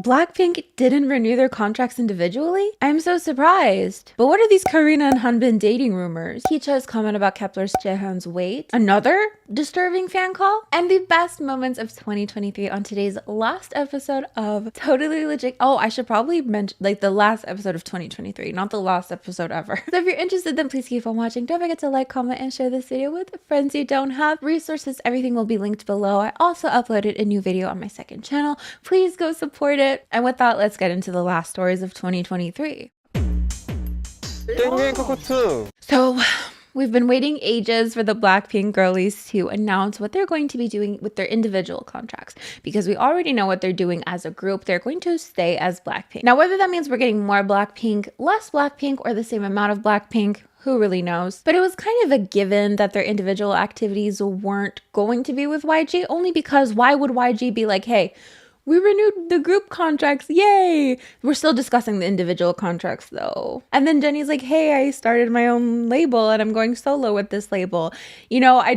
Blackpink didn't renew their contracts individually? I'm so surprised. But what are these Karina and Hanbin dating rumors? Heechul's comment about Kepler's Chaehyun's weight. Another disturbing fan call? And the best moments of 2023 on today's last episode of Totally Legit. Oh, I should probably mention like the last episode of 2023, not the last episode ever. So if you're interested, then please keep on watching. Don't forget to like, comment, and share this video with friends you don't have. Resources, everything will be linked below. I also uploaded a new video on my second channel. Please go support it. And with that, let's get into the last stories of 2023. So we've been waiting ages for the Blackpink girlies to announce what they're going to be doing with their individual contracts, because we already know what they're doing as a group. They're going to stay as Blackpink. Now, whether that means we're getting more Blackpink, less Blackpink, or the same amount of Blackpink, who really knows? But it was kind of a given that their individual activities weren't going to be with YG, only because why would YG be like, hey, we renewed the group contracts, yay! We're still discussing the individual contracts though. And then Jennie's like, hey, I started my own label and I'm going solo with this label. You know, I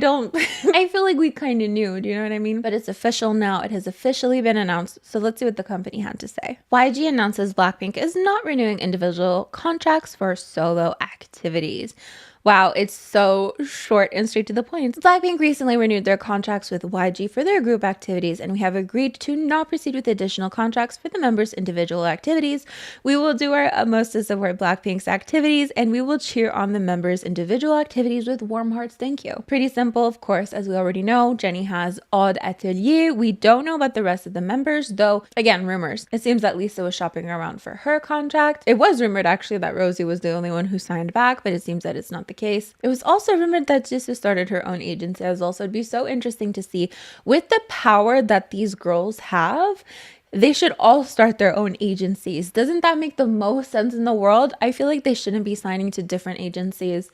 feel like we kind of knew, do you know what I mean? But it's official now. It has officially been announced. So let's see what the company had to say. YG announces Blackpink is not renewing individual contracts for solo activities. Wow, it's so short and straight to the point. Blackpink recently renewed their contracts with YG for their group activities, and we have agreed to not proceed with additional contracts for the members' individual activities. We will do our utmost to support Blackpink's activities, and we will cheer on the members' individual activities with warm hearts. Thank you. Pretty simple, of course, as we already know. Jennie has Odd Atelier. We don't know about the rest of the members, though, again, rumors. It seems that Lisa was shopping around for her contract. It was rumored, actually, that Rosie was the only one who signed back, but it seems that it's not the case. It was also rumored that Jisoo started her own agency as well, so it'd be so interesting to see with the power that these girls have. They should all start their own agencies. Doesn't that make the most sense in the world? I feel like they shouldn't be signing to different agencies.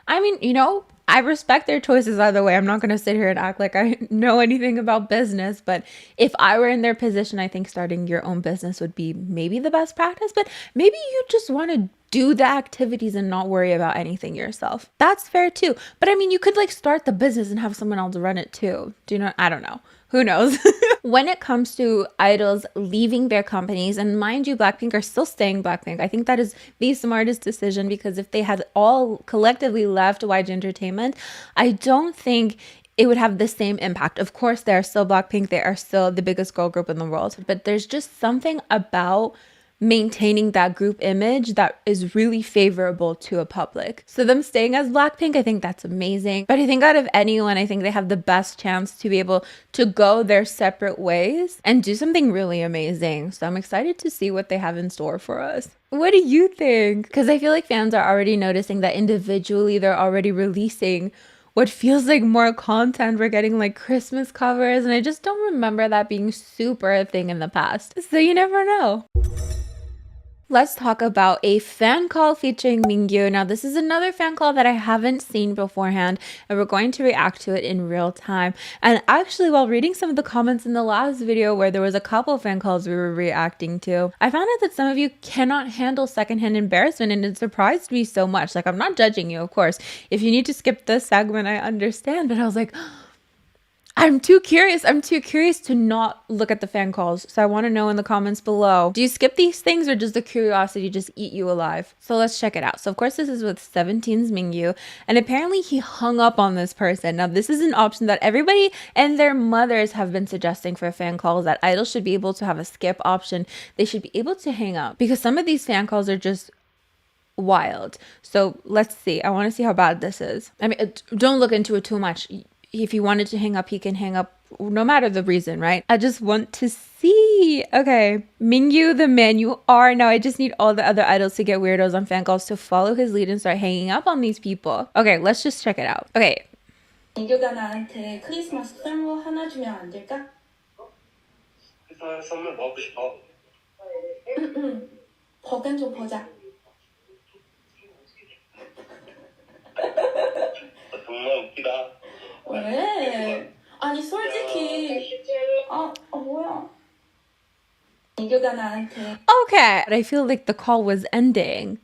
I mean, you know, I respect their choices either way. I'm not going to sit here and act like I know anything about business, but if I were in their position, I think starting your own business would be maybe the best practice, but maybe you just want to do the activities and not worry about anything yourself. That's fair too. But I mean, you could like start the business and have someone else run it too. Do you know? I don't know. Who knows? When it comes to idols leaving their companies, and mind you, Blackpink are still staying Blackpink. I think that is the smartest decision, because if they had all collectively left YG Entertainment, I don't think it would have the same impact. Of course, they are still Blackpink. They are still the biggest girl group in the world. But there's just something about maintaining that group image that is really favorable to a public. So them staying as Blackpink, I think that's amazing. But I think out of anyone, I think they have the best chance to be able to go their separate ways and do something really amazing. So I'm excited to see what they have in store for us. What do you think? Because I feel like fans are already noticing that individually they're already releasing what feels like more content. We're getting like Christmas covers, and I just don't remember that being super a thing in the past. So you never know. Let's talk about a fan call featuring Mingyu. Now, this is another fan call that I haven't seen beforehand, and we're going to react to it in real time. And actually, while reading some of the comments in the last video where there was a couple of fan calls we were reacting to, I found out that some of you cannot handle secondhand embarrassment, and it surprised me so much. Like, I'm not judging you, of course. If you need to skip this segment, I understand, but I was like, I'm too curious. I'm too curious to not look at the fan calls. So I want to know in the comments below, do you skip these things or does the curiosity just eat you alive? So let's check it out. So of course this is with 17's Mingyu, and apparently he hung up on this person. Now this is an option that everybody and their mothers have been suggesting for fan calls, that idols should be able to have a skip option. They should be able to hang up, because some of these fan calls are just wild. So let's see. I want to see how bad this is. I mean, don't look into it too much. If he wanted to hang up, he can hang up no matter the reason, right? I just want to see. Okay, Mingyu, the man you are. Now I just need all the other idols to get weirdos on fan calls to follow his lead and start hanging up on these people. Okay, let's just check it out. Okay. 민규가 나한테 크리스마스 선물 하나 주면 안 될까? 선물 먹고 싶어. 버간 좀 보자. 정말 웃기다. 왜? 아니 솔직히 뭐야? 민규가 나한테. Okay, I feel like the call was ending.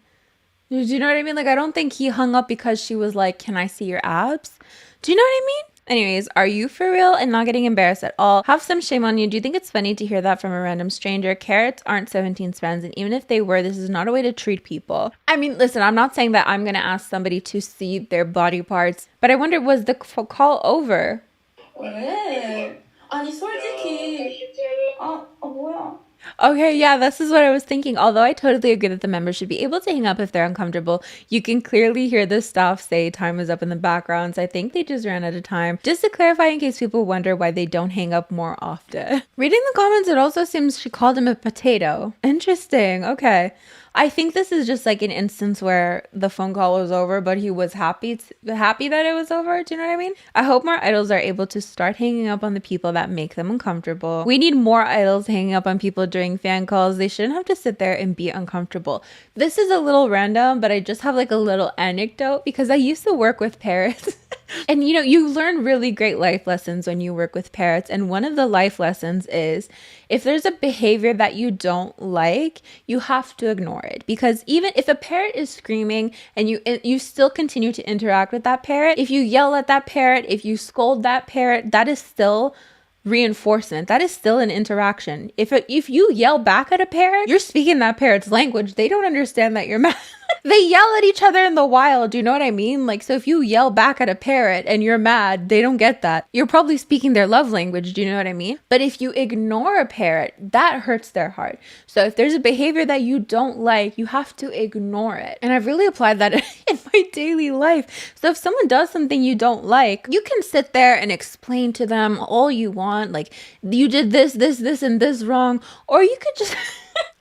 Do you know what I mean? Like, I don't think he hung up because she was like, can I see your abs? Do you know what I mean? Anyways, are you for real and not getting embarrassed at all? Have some shame on you. Do you think it's funny to hear that from a random stranger? Carrots aren't 17 strands, and even if they were, this is not a way to treat people. I mean, listen, I'm not saying that I'm gonna ask somebody to see their body parts, but I wonder, was the call over? 왜? 아니 솔직히 뭐야? Okay, yeah, this is what I was thinking. Although I totally agree that the members should be able to hang up if they're uncomfortable, you can clearly hear the staff say time is up in the background. So I think they just ran out of time. Just to clarify, in case people wonder why they don't hang up more often. Reading the comments, it also seems she called him a potato. Interesting. Okay. I think this is just like an instance where the phone call was over, but he was happy that it was over. Do you know what I mean? I hope more idols are able to start hanging up on the people that make them uncomfortable. We need more idols hanging up on people during fan calls. They shouldn't have to sit there and be uncomfortable. This is a little random, but I just have like a little anecdote because I used to work with parrots. And you learn really great life lessons when you work with parrots. And one of the life lessons is if there's a behavior that you don't like, you have to ignore it. Because even if a parrot is screaming and you still continue to interact with that parrot, if you yell at that parrot, if you scold that parrot, that is still reinforcement. That is still an interaction. If you yell back at a parrot, you're speaking that parrot's language. They don't understand that you're mad. They yell at each other in the wild. Do you know what I mean? Like, so if you yell back at a parrot and you're mad, they don't get that. You're probably speaking their love language. Do you know what I mean? But if you ignore a parrot, that hurts their heart. So if there's a behavior that you don't like, you have to ignore it. And I've really applied that in my daily life. So if someone does something you don't like, you can sit there and explain to them all you want. Like, you did this, and this wrong. Or you could just,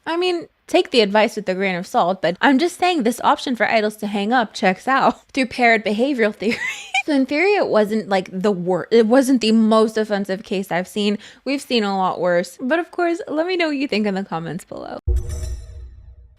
I mean, take the advice with a grain of salt, but I'm just saying this option for idols to hang up checks out through parrot behavioral theory. So in theory, it wasn't like the worst. It wasn't the most offensive case I've seen. We've seen a lot worse. But of course, let me know what you think in the comments below.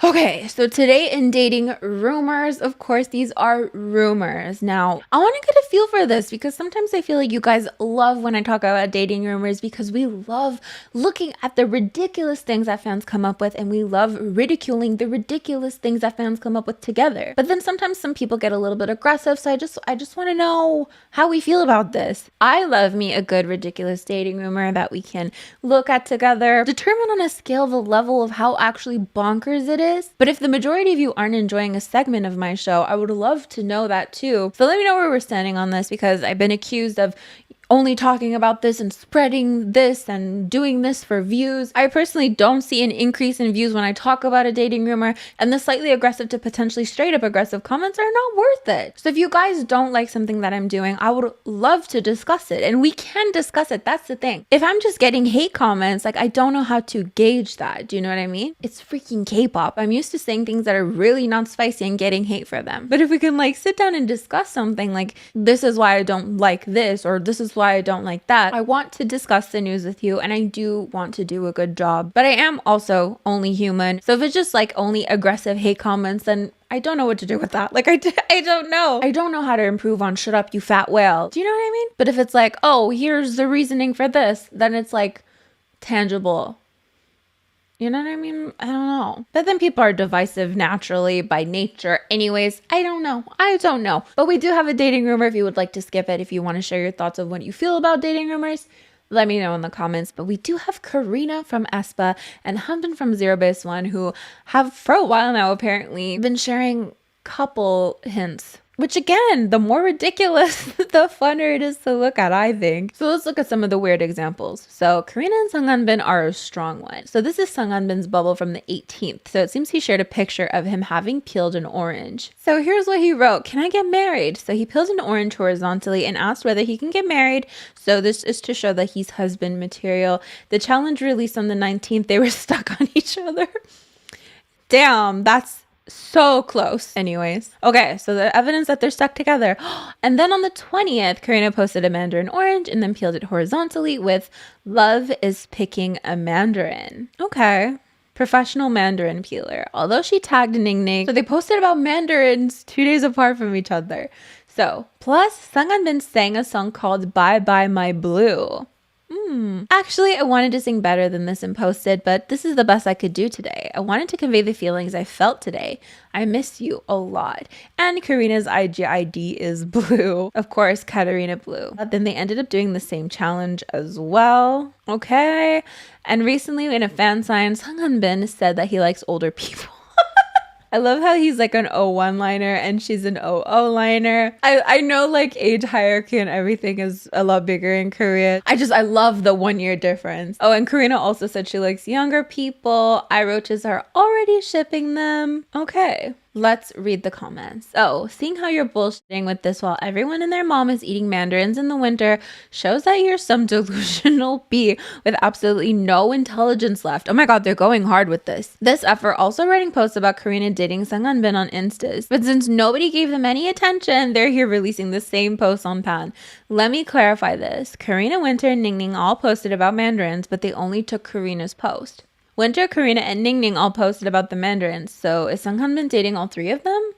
Okay, so today in Dating Rumors, of course, these are rumors. Now, I want to get a feel for this because sometimes I feel like you guys love when I talk about dating rumors because we love looking at the ridiculous things that fans come up with and we love ridiculing the ridiculous things that fans come up with together. But then sometimes some people get a little bit aggressive, so I just want to know how we feel about this. I love me a good ridiculous dating rumor that we can look at together, determine on a scale the level of how actually bonkers it is. But if the majority of you aren't enjoying a segment of my show, I would love to know that too. So let me know where we're standing on this because I've been accused of only talking about this and spreading this and doing this for views. I personally don't see an increase in views when I talk about a dating rumor, and the slightly aggressive to potentially straight up aggressive comments are not worth it. So if you guys don't like something that I'm doing, I would love to discuss it, and we can discuss it. That's the thing. If I'm just getting hate comments, like I don't know how to gauge that. Do you know what I mean? It's freaking K-pop. I'm used to saying things that are really not spicy and getting hate for them. But if we can like sit down and discuss something like this is why I don't like this or this is why I don't like that, I want to discuss the news with you and I do want to do a good job. But I am also only human. So if it's just like only aggressive hate comments, then I don't know what to do with that. Like I don't know. I don't know how to improve on shut up you fat whale. Do you know what I mean? But if it's like, oh, here's the reasoning for this, then it's like tangible. You know what I mean? I don't know. But then people are divisive naturally by nature. Anyways, I don't know. But we do have a dating rumor if you would like to skip it. If you want to share your thoughts of what you feel about dating rumors, let me know in the comments. But we do have Karina from AESPA and Hanbin from ZEROBASEONE who have for a while now apparently been sharing couple hints. Which again, the more ridiculous, the funner it is to look at, I think. So let's look at some of the weird examples. So Karina and Hanbin are a strong one. So this is Hanbin's bubble from the 18th. So it seems he shared a picture of him having peeled an orange. So here's what he wrote. Can I get married? So he peels an orange horizontally and asked whether he can get married. So this is to show that he's husband material. The challenge released on the 19th, they were stuck on each other. Damn, that's so close. Anyways. Okay, so the evidence that they're stuck together. And then on the 20th, Karina posted a mandarin orange and then peeled it horizontally with "Love is picking a mandarin." Okay. Professional mandarin peeler. Although she tagged Ning Ning. So they posted about mandarins 2 days apart from each other. So, plus Hanbin sang a song called "Bye Bye My Blue." Actually, I wanted to sing better than this and posted, but this is the best I could do today. I wanted to convey the feelings I felt today. I miss you a lot. And Karina's IG ID is blue. Of course, Katarina blue. But then they ended up doing the same challenge as well. Okay. And recently in a fan sign, Sung Hanbin said that he likes older people. I love how he's like an O1 liner and she's an OO liner. I know like age hierarchy and everything is a lot bigger in Korea. I love the 1 year difference. Oh, and Karina also said she likes younger people. iRoaches are already shipping them. Okay. Let's read the comments. Oh, seeing how you're bullshitting with this while everyone and their mom is eating mandarins in the winter shows that you're some delusional bee with absolutely no intelligence left. Oh my god, they're going hard with this. This effort also writing posts about Karina dating Sung Hanbin on Instas. But since nobody gave them any attention, they're here releasing the same posts on Pan. Let me clarify this. Karina, Winter, and Ningning all posted about mandarins, but they only took Karina's post. Winter, Karina, and Ningning all posted about the mandarins, so is Sung Hanbin dating all three of them?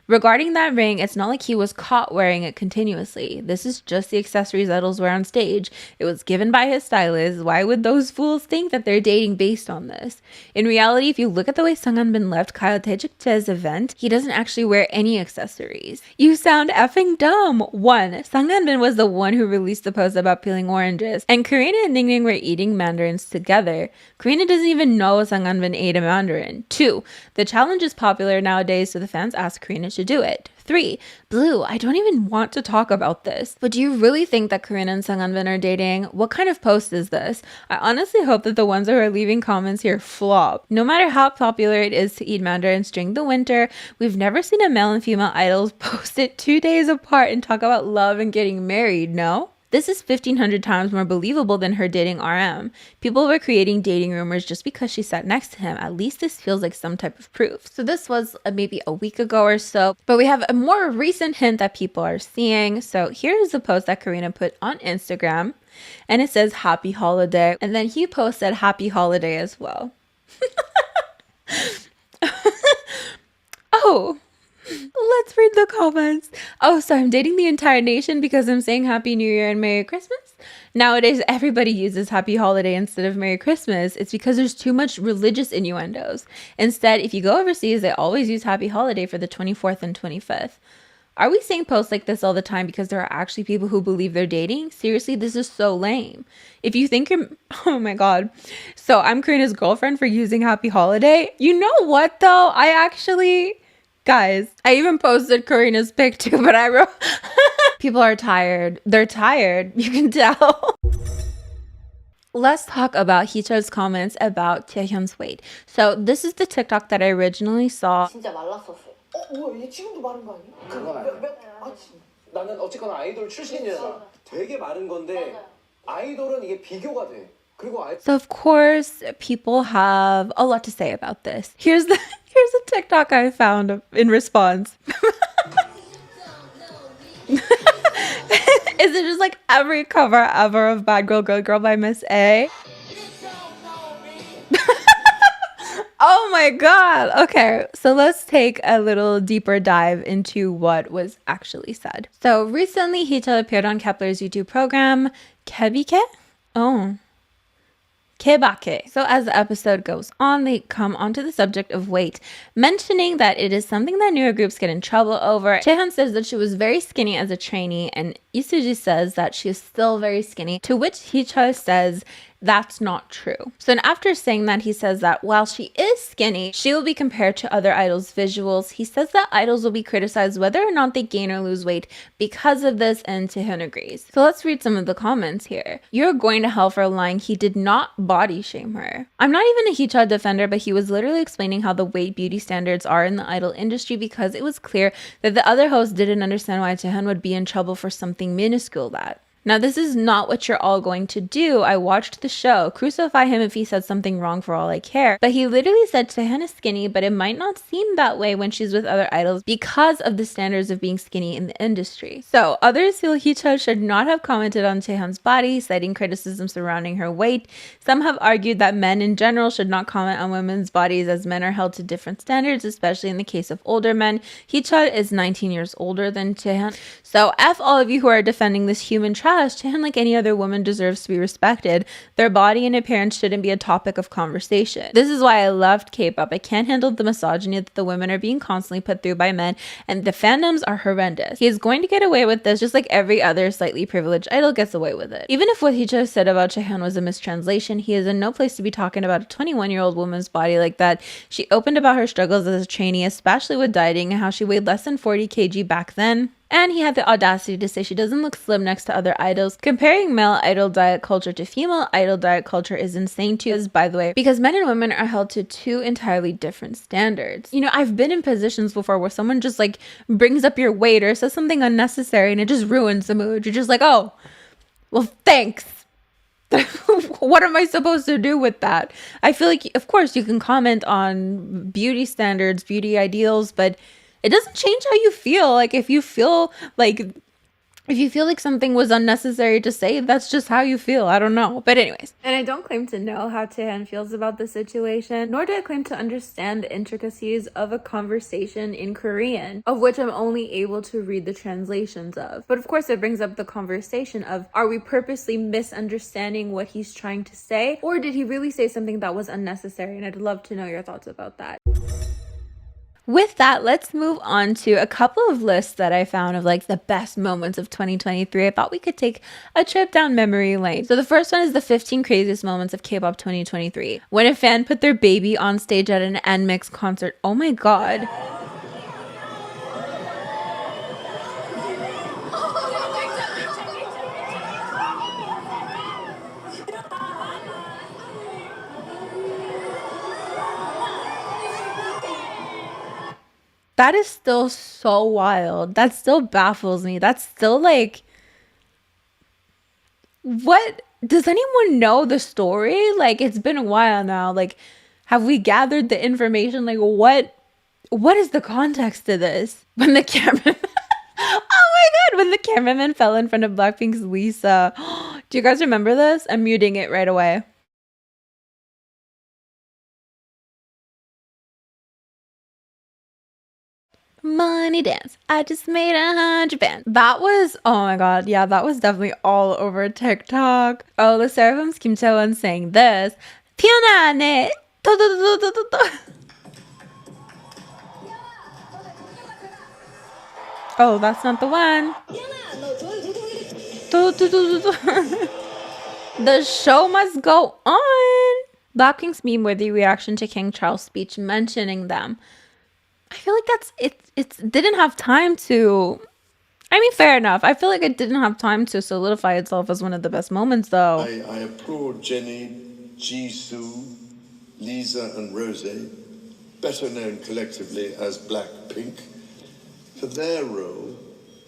Regarding that ring, it's not like he was caught wearing it continuously. This is just the accessories idols wear on stage. It was given by his stylist. Why would those fools think that they're dating based on this? In reality, if you look at the way Sung Hanbin left Kyle Tae-jikjae's event, he doesn't actually wear any accessories. You sound effing dumb. 1. Sung Hanbin was the one who released the post about peeling oranges, and Karina and Ningning were eating mandarins together. Karina doesn't even know Sung Hanbin ate a mandarin. 2. The challenge is popular nowadays, so the fans ask Karina to do it. 3. Blue, I don't even want to talk about this, but do you really think that Karina and Sung Hanbin are dating? What kind of post is this? I honestly hope that the ones that are leaving comments here flop. No matter how popular it is to eat mandarins during the winter, we've never seen a male and female idols post it 2 days apart and talk about love and getting married, no? This is 1,500 times more believable than her dating RM. People were creating dating rumors just because she sat next to him. At least this feels like some type of proof. So this was maybe a week ago or so, but we have a more recent hint that people are seeing. So here's the post that Karina put on Instagram, and it says happy holiday. And then he posted happy holiday as well. Oh. Let's read the comments. Oh, so I'm dating the entire nation because I'm saying Happy New Year and Merry Christmas? Nowadays, everybody uses Happy Holiday instead of Merry Christmas. It's because there's too much religious innuendos. Instead, if you go overseas, they always use Happy Holiday for the 24th and 25th. Are we saying posts like this all the time because there are actually people who believe they're dating? Seriously, this is so lame. If you think you're... Oh my god. So I'm Karina's girlfriend for using Happy Holiday? You know what, though? I actually... Guys, I even posted Karina's pic too, but I wrote... People are tired. They're tired. You can tell. Let's talk about Heechul's comments about Chaehyun's weight. So this is the TikTok that I originally saw. 진짜 말랐었어요. 뭐야, 얘 지금도 마른 거 아니야? 그건 아니야. 나는 어쨌거나 아이돌 출신이잖아. 되게 마른 건데 아이돌은 이게 비교가 돼. 그리고 So of course, people have a lot to say about this. Here's a TikTok I found in response. Is it just like every cover ever of Bad Girl, Good Girl by Miss A? Oh my god. Okay, so let's take a little deeper dive into what was actually said. So recently, Heechul appeared on Kepler's YouTube program, Kebike? Oh. Kebake. So as the episode goes on, they come onto the subject of weight, mentioning that it is something that newer groups get in trouble over. Chaehyun says that she was very skinny as a trainee, and Isuji says that she is still very skinny, to which Heechul says that's not true. So after saying that, he says that while she is skinny, she will be compared to other idols' visuals. He says that idols will be criticized whether or not they gain or lose weight because of this, and Chaehyun agrees. So let's read some of the comments here. You're going to hell for lying. He did not body shame her. I'm not even a Heechul defender, but he was literally explaining how the weight beauty standards are in the idol industry because it was clear that the other hosts didn't understand why Chaehyun would be in trouble for something minuscule that. Now, this is not what you're all going to do. I watched the show. Crucify him if he said something wrong for all I care. But he literally said Chaehyun is skinny, but it might not seem that way when she's with other idols because of the standards of being skinny in the industry. So, others feel Heechul should not have commented on Chaehyun's body, citing criticism surrounding her weight. Some have argued that men in general should not comment on women's bodies as men are held to different standards, especially in the case of older men. Heechul is 19 years older than Chaehyun. So, F all of you who are defending this human trash us, Chaehyun, like any other woman, deserves to be respected. Their body and appearance shouldn't be a topic of conversation. This is why I loved K-pop. I can't handle the misogyny that the women are being constantly put through by men, and the fandoms are horrendous. He is going to get away with this just like every other slightly privileged idol gets away with it. Even if what Heechul said about Chaehyun was a mistranslation, he is in no place to be talking about a 21-year-old woman's body like that. She opened about her struggles as a trainee, especially with dieting, and how she weighed less than 40 kg back then. And he had the audacity to say she doesn't look slim next to other idols. Comparing male idol diet culture to female idol diet culture is insane too, by the way, because men and women are held to two entirely different standards. You know, I've been in positions before where someone just like brings up your weight or says something unnecessary and it just ruins the mood. You're just like, oh, well, thanks. What am I supposed to do with that? I feel like, of course, you can comment on beauty standards, beauty ideals, but it doesn't change how you feel. Like if you feel like something was unnecessary to say, that's just how you feel. I don't know. But anyways. And I don't claim to know how Chaehyun feels about the situation, nor do I claim to understand the intricacies of a conversation in Korean, of which I'm only able to read the translations of. But of course, it brings up the conversation of, are we purposely misunderstanding what he's trying to say? Or did he really say something that was unnecessary? And I'd love to know your thoughts about that. With that, let's move on to a couple of lists that I found of like the best moments of 2023. I thought we could take a trip down memory lane. So the first one is the 15 craziest moments of K-pop 2023. When a fan put their baby on stage at an NMIXX concert. Oh my god. That is still so wild. That still baffles me. That's still like, what? Does anyone know the story? Like, it's been a while now. Like, have we gathered the information? Like, what is the context to this? When the cameraman, oh my god, when the cameraman fell in front of Blackpink's Lisa. Do you guys remember this? I'm muting it right away. Money dance, I just made 100 bands. That was, oh my god, yeah, that was definitely all over TikTok. Oh, the Seraphim's Kim Chaehyun saying this. 피어나네. Oh, that's not the one. The show must go on. Blackpink's meme-worthy reaction to King Charles' speech mentioning them. I feel like that's it. It didn't have time to. I mean, fair enough. I feel like it didn't have time to solidify itself as one of the best moments, though. I applaud Jennie, Jisoo, Lisa, and Rose, better known collectively as BLACKPINK, for their role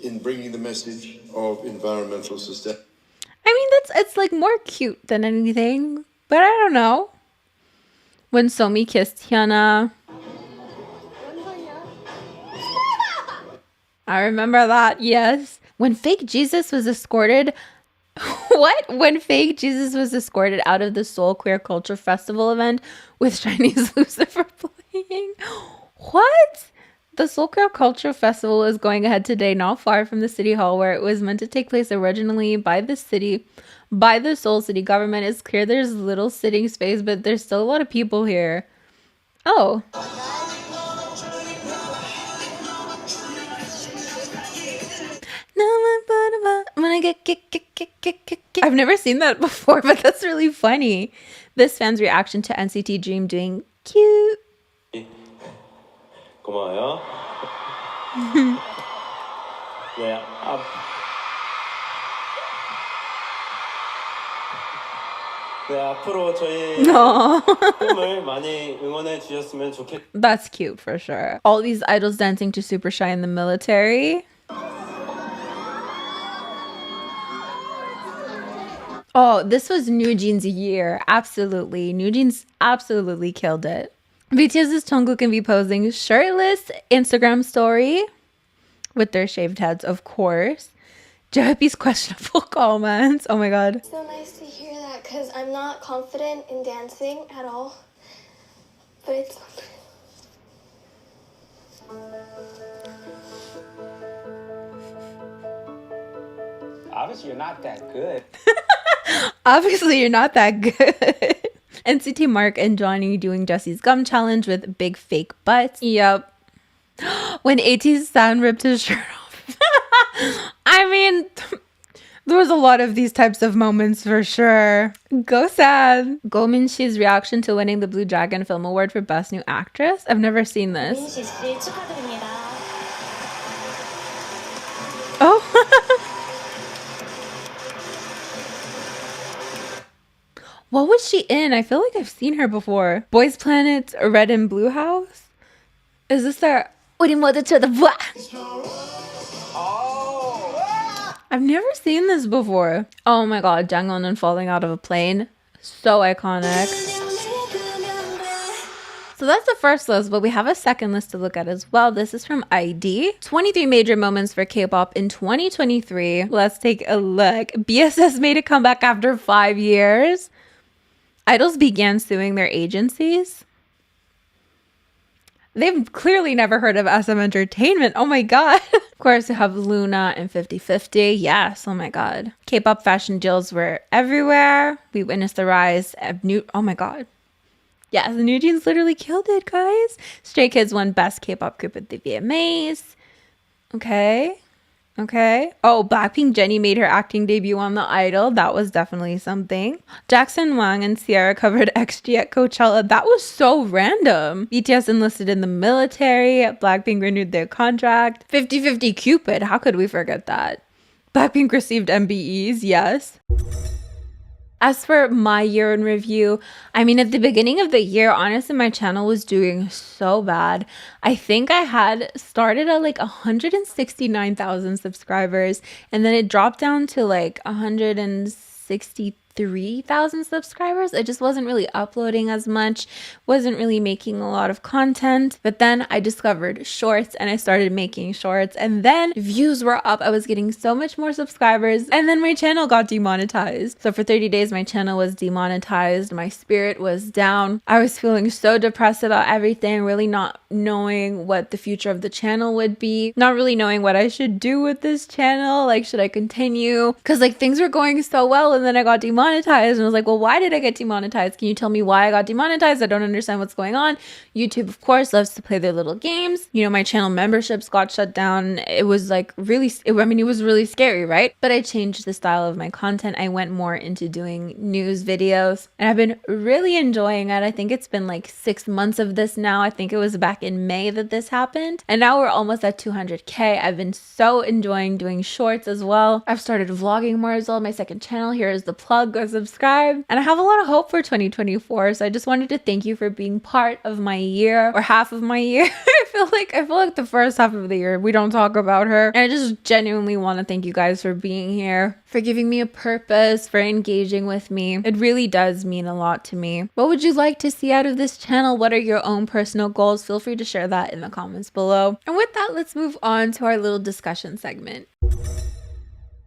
in bringing the message of environmental sustainability. I mean, it's like more cute than anything, but I don't know. When Somi kissed Hyuna. I remember that, yes. When fake Jesus was escorted... What? When fake Jesus was escorted out of the Seoul Queer Culture Festival event with Chinese Lucifer playing. What? The Seoul Queer Culture Festival is going ahead today, not far from the City Hall, where it was meant to take place originally by the Seoul City government. It's clear there's little sitting space, but there's still a lot of people here. Oh. I've never seen that before, but that's really funny. This fan's reaction to NCT Dream doing cute. 고마워요. 네, 앞으로 저희 꿈을 많이 응원해 주셨으면 좋겠. That's cute for sure. All these idols dancing to Super Shy in the military. Oh, this was New Jeans' year. Absolutely. New Jeans absolutely killed it. BTS's Jungkook can be posing shirtless Instagram story with their shaved heads, of course. JYP's questionable comments. Oh my god. It's so nice to hear that because I'm not confident in dancing at all. But it's... Obviously, you're not that good. Obviously, you're not that good. NCT Mark and Johnny doing Jesse's gum challenge with big fake butts. Yep. When AT's San ripped his shirt off. I mean, there was a lot of these types of moments for sure. Go San. Go Min-shi's reaction to winning the Blue Dragon Film Award for Best New Actress. I've never seen this. 민씨 씨 축하드립니다. Oh. What was she in? I feel like I've seen her before. Boys Planet's Red and Blue House? Is this their 우리 모두 쳐다봐? I've never seen this before. Oh my god, Jangwon falling out of a plane. So iconic. So that's the first list, but we have a second list to look at as well. This is from ID. 23 major moments for K-pop in 2023. Let's take a look. BSS made a comeback after 5 years. Idols began suing their agencies. They've clearly never heard of SM Entertainment. Oh my god. Of course, we have Luna and 50/50. Yes, oh my god. K-pop fashion deals were everywhere. We witnessed the rise of new... Oh my god. Yes, the New Jeans literally killed it, guys. Stray Kids won Best K-pop Group at the VMAs. Okay. Okay. Oh, Blackpink Jennie made her acting debut on The Idol. That was definitely something. Jackson Wang and Sierra covered XG at Coachella. That was so random. BTS enlisted in the military. Blackpink renewed their contract. 50/50 Cupid. How could we forget that? Blackpink received MBEs. Yes. As for my year in review, I mean, at the beginning of the year, honestly, my channel was doing so bad. I think I had started at like 169,000 subscribers, and then it dropped down to like 163,000 subscribers. I just wasn't really uploading as much, wasn't really making a lot of content. But then I discovered shorts and I started making shorts, and then views were up. I was getting so much more subscribers, and then my channel got demonetized. So for 30 days, my channel was demonetized. My spirit was down. I was feeling so depressed about everything, really not knowing what the future of the channel would be, not really knowing what I should do with this channel. Like, should I continue? Because like things were going so well, and then I got demonetized. And I was like, well, why did I get demonetized? Can you tell me why I got demonetized? I don't understand what's going on. YouTube, of course, loves to play their little games. You know, my channel memberships got shut down. It was like really, it was really scary, right? But I changed the style of my content. I went more into doing news videos, and I've been really enjoying it. I think it's been like 6 months of this now. I think it was back in May that this happened. And now we're almost at 200K. I've been so enjoying doing shorts as well. I've started vlogging more as well. My second channel, here is the plug. Go subscribe. And I have a lot of hope for 2024. So I just wanted to thank you for being part of my year, or half of my year. I feel like the first half of the year we don't talk about her. And I just genuinely want to thank you guys for being here, for giving me a purpose, for engaging with me. It really does mean a lot to me. What would you like to see out of this channel? What are your own personal goals? Feel free to share that in the comments below. And with that, let's move on to our little discussion segment.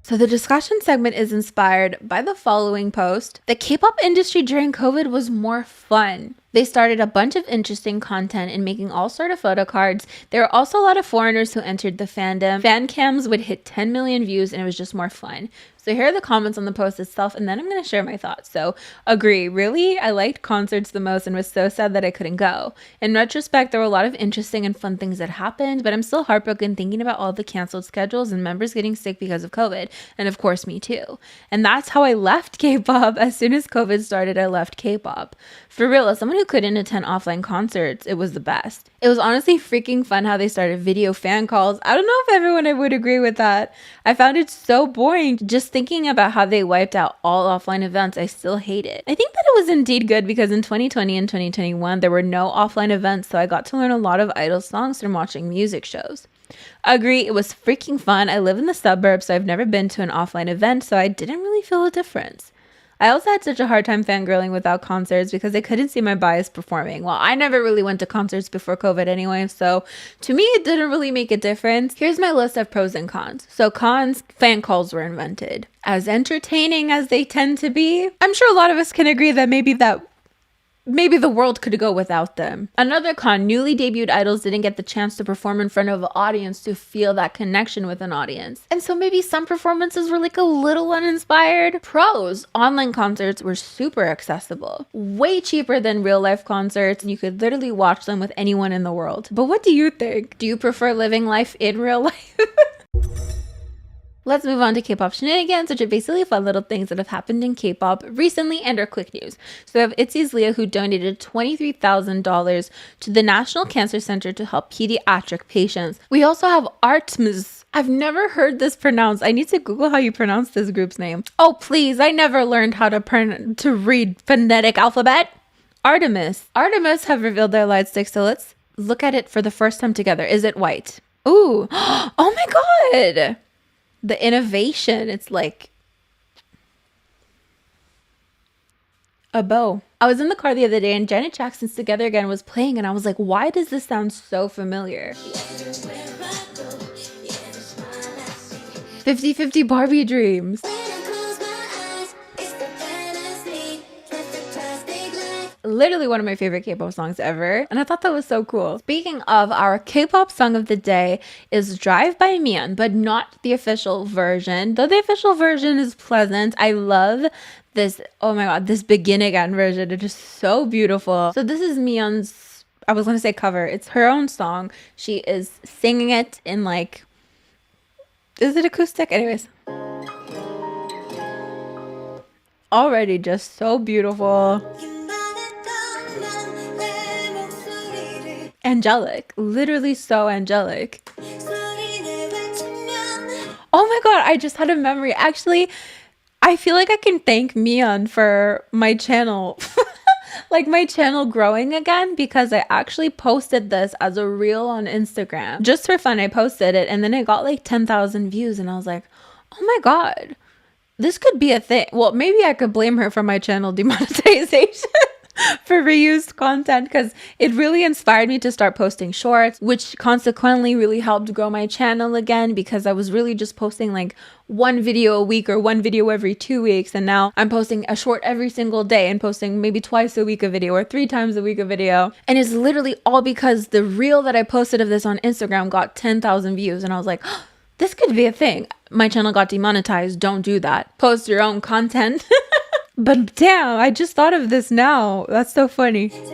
So the discussion segment is inspired by the following post. The K-pop industry during COVID was more fun. They started a bunch of interesting content in making all sort of photo cards. There were also a lot of foreigners who entered the fandom. Fan cams would hit 10 million views, and it was just more fun. So here are the comments on the post itself, and then I'm going to share my thoughts. So, agree. Really? I liked concerts the most and was so sad that I couldn't go. In retrospect, there were a lot of interesting and fun things that happened, but I'm still heartbroken thinking about all the canceled schedules and members getting sick because of COVID. And of course, me too. And that's how I left K-pop. As soon as COVID started, I left K-pop. For real, as someone who couldn't attend offline concerts, it was the best. It was honestly freaking fun how they started video fan calls. I don't know if everyone would agree with that. I found it so boring. Just thinking about how they wiped out all offline events, I still hate it. I think that it was indeed good because in 2020 and 2021, there were no offline events, so I got to learn a lot of idol songs from watching music shows. Agree, it was freaking fun. I live in the suburbs, so I've never been to an offline event, so I didn't really feel a difference. I also had such a hard time fangirling without concerts because I couldn't see my bias performing. Well, I never really went to concerts before COVID anyway, so to me, it didn't really make a difference. Here's my list of pros and cons. So cons, fan calls were invented. As entertaining as they tend to be, I'm sure a lot of us can agree that maybe that maybe the world could go without them. Another con, newly debuted idols didn't get the chance to perform in front of an audience to feel that connection with an audience. And so maybe some performances were like a little uninspired. Pros, online concerts were super accessible, way cheaper than real life concerts, and you could literally watch them with anyone in the world. But what do you think? Do you prefer living life in real life? Let's move on to Kpop Shenanigans, which are basically fun little things that have happened in K-pop recently and are quick news. So we have ITZY's Leah, who donated $23,000 to the National Cancer Center to help pediatric patients. We also have Artemis. I've never heard this pronounced. I need to Google how you pronounce this group's name. Oh, please. I never learned how to read phonetic alphabet. Artemis. Artemis have revealed their light stick, so let's look at it for the first time together. Is it white? Ooh. Oh my God. The innovation, it's like a bow. I was in the car the other day and Janet Jackson's Together Again was playing and I was like, why does this sound so familiar? 50-50 Barbie Dreams. Literally one of my favorite K-pop songs ever, and I thought that was so cool. Speaking of, our K-pop song of the day is Drive by Mian, but not the official version, though the official version is pleasant. I love this, oh my God, this Begin Again version. It is so beautiful. So this is Mian's, I was gonna say cover, it's her own song. She is singing it in like, is it acoustic? Anyways. Already just so beautiful. Angelic, literally so angelic. Oh my God, I just had a memory. Actually, I feel like I can thank Mian for my channel, like my channel growing again, because I actually posted this as a reel on Instagram. Just for fun, I posted it and then it got like 10,000 views and I was like, oh my God, this could be a thing. Well, maybe I could blame her for my channel demonetization. For reused content, because it really inspired me to start posting shorts, which consequently really helped grow my channel again, because I was really just posting like one video a week or one video every 2 weeks, and now I'm posting a short every single day and posting maybe twice a week a video or 3 times a week a video. And it's literally all because the reel that I posted of this on Instagram got 10,000 views and I was like, oh, this could be a thing. My channel got demonetized. Don't do that. Post your own content. But damn, I just thought of this now. That's so funny. Run,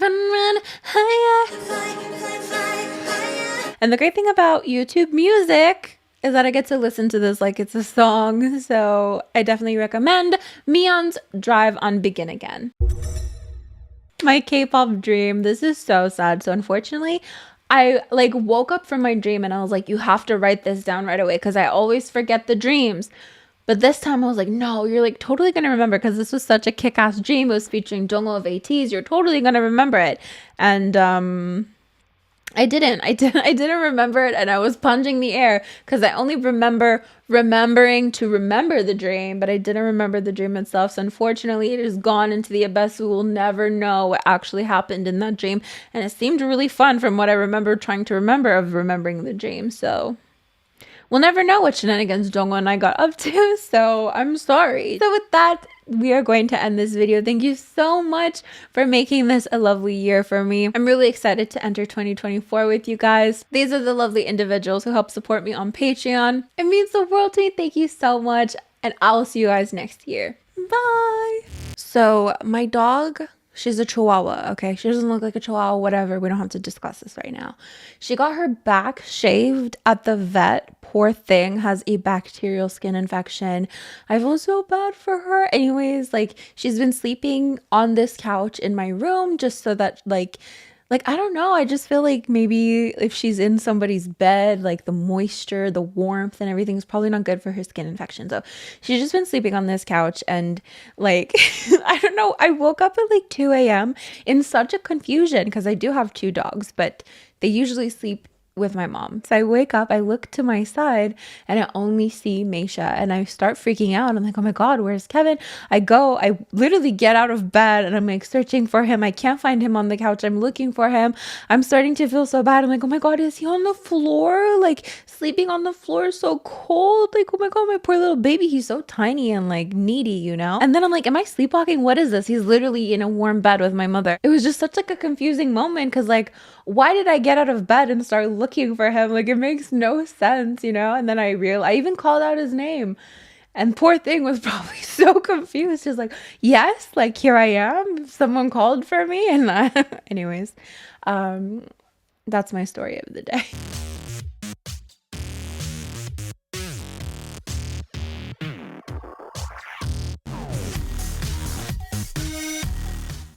run, run, higher. And the great thing about YouTube music is that I get to listen to this like it's a song. So I definitely recommend Mian's Drive on Begin Again. My K-pop dream. This is so sad. So unfortunately, I like woke up from my dream and I was like, you have to write this down right away because I always forget the dreams. But this time I was like, no, you're like totally going to remember because this was such a kick-ass dream. It was featuring Jungho of ATEEZ. You're totally going to remember it. And I didn't remember it, and I was punching the air because I only remember remembering to remember the dream, but I didn't remember the dream itself. So unfortunately, it has gone into the abyss. We will never know what actually happened in that dream, and it seemed really fun from what I remember trying to remember of remembering the dream. So we'll never know what shenanigans Jungho and I got up to, so I'm sorry. So with that, we are going to end this video. Thank you so much for making this a lovely year for me. I'm really excited to enter 2024 with you guys. These are the lovely individuals who help support me on Patreon. It means the world to me. Thank you so much, and I'll see you guys next year. Bye! So my dog, she's a Chihuahua, okay? She doesn't look like a Chihuahua, whatever. We don't have to discuss this right now. She got her back shaved at the vet. Poor thing, has a bacterial skin infection. I feel so bad for her. Anyways, like, she's been sleeping on this couch in my room just so that, like, I don't know. I just feel like maybe if she's in somebody's bed, like the moisture, the warmth and everything is probably not good for her skin infection. So she's just been sleeping on this couch and like, I don't know. I woke up at like 2 a.m. in such a confusion because I do have 2 dogs, but they usually sleep with my mom. So I wake up, I look to my side, and I only see Meisha, and I start freaking out. I'm like, oh my God, where's Kevin? I literally get out of bed, and I'm like searching for him. I can't find him on the couch. I'm looking for him. I'm starting to feel so bad. I'm like, oh my God, is he on the floor? Like sleeping on the floor, so cold. Like, oh my God, my poor little baby. He's so tiny and like needy, you know? And then I'm like, am I sleepwalking? What is this? He's literally in a warm bed with my mother. It was just such like a confusing moment because like, why did I get out of bed and start looking for him? Like, it makes no sense, you know? And then I even called out his name. And poor thing was probably so confused. Just like, yes, like here I am. Someone called for me. And anyways, that's my story of the day.